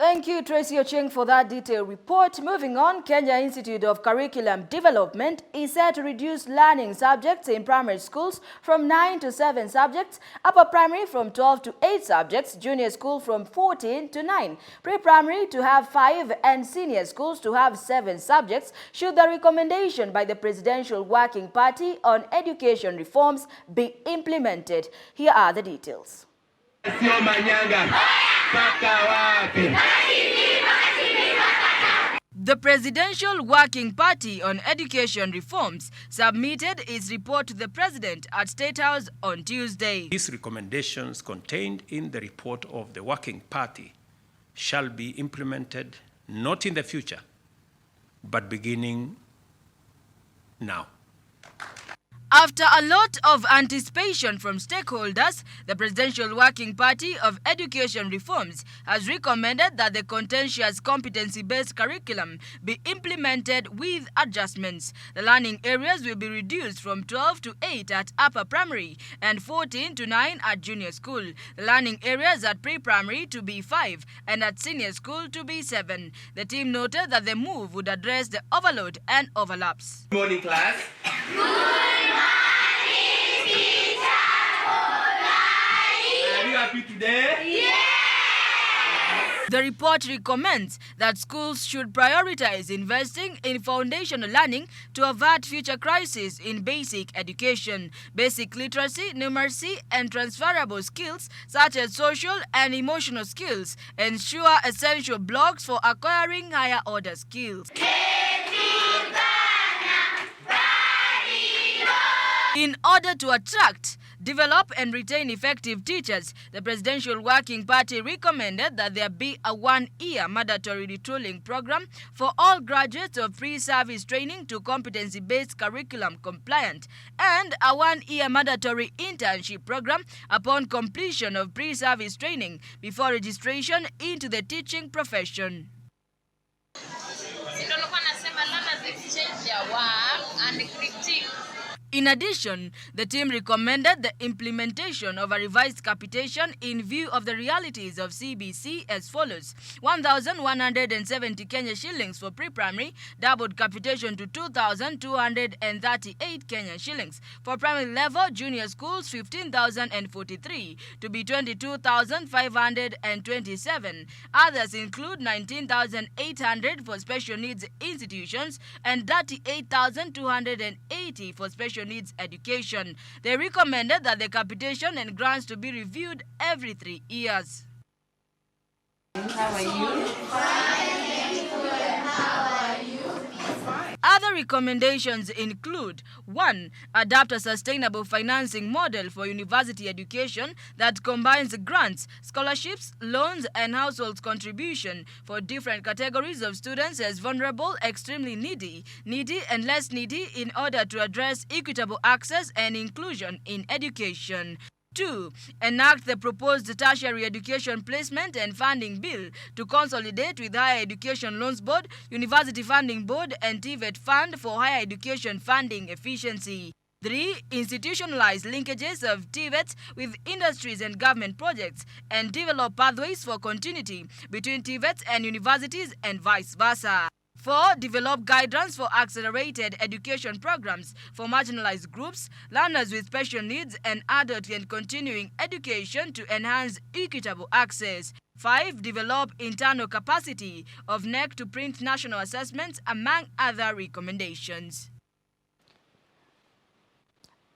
Thank you, Tracy Ocheng, for that detailed report. Moving on, Kenya Institute of Curriculum Development is set to reduce learning subjects in primary schools from 9 to 7 subjects, upper primary from 12 to 8 subjects, junior school from 14 to 9, pre-primary to have 5, and senior schools to have 7 subjects, should the recommendation by the Presidential Working Party on education reforms be implemented. Here are the details. The Presidential Working Party on Education Reforms submitted its report to the President at State House on Tuesday. These recommendations contained in the report of the Working Party shall be implemented not in the future, but beginning now. After a lot of anticipation from stakeholders, the Presidential Working Party of Education Reforms has recommended that the contentious competency-based curriculum be implemented with adjustments. The learning areas will be reduced from 12 to 8 at upper primary and 14 to 9 at junior school. The learning areas at pre-primary to be 5 and at senior school to be 7. The team noted that the move would address the overload and overlaps. Good morning, class. Good morning. Today? Yes! The report recommends that schools should prioritize investing in foundational learning to avert future crises in basic education. Basic literacy, numeracy, and transferable skills such as social and emotional skills ensure essential blocks for acquiring higher order skills. In order to attract, develop and retain effective teachers, the Presidential Working Party recommended that there be a 1-year mandatory retooling program for all graduates of pre-service training to competency-based curriculum compliant and a 1-year mandatory internship program upon completion of pre-service training before registration into the teaching profession. In addition, the team recommended the implementation of a revised capitation in view of the realities of CBC as follows: 1,170 Kenya shillings for pre-primary, doubled capitation to 2,238 Kenya shillings. For primary level, junior schools 15,043 to be 22,527. Others include 19,800 for special needs institutions and 38,280 for special needs education. They recommended that the capitation and grants to be reviewed every 3 years. How are you? Other recommendations include: 1. Adopt a sustainable financing model for university education that combines grants, scholarships, loans, and household contribution for different categories of students as vulnerable, extremely needy, and less needy in order to address equitable access and inclusion in education. 2. Enact the proposed tertiary education placement and funding bill to consolidate with Higher Education Loans Board, University Funding Board, and TVET Fund for higher education funding efficiency. 3. Institutionalize linkages of TVET with industries and government projects and develop pathways for continuity between TVET and universities and vice versa. 4. Develop guidelines for accelerated education programs for marginalized groups, learners with special needs, and adult and continuing education to enhance equitable access. 5. Develop internal capacity of NEC to print national assessments, among other recommendations.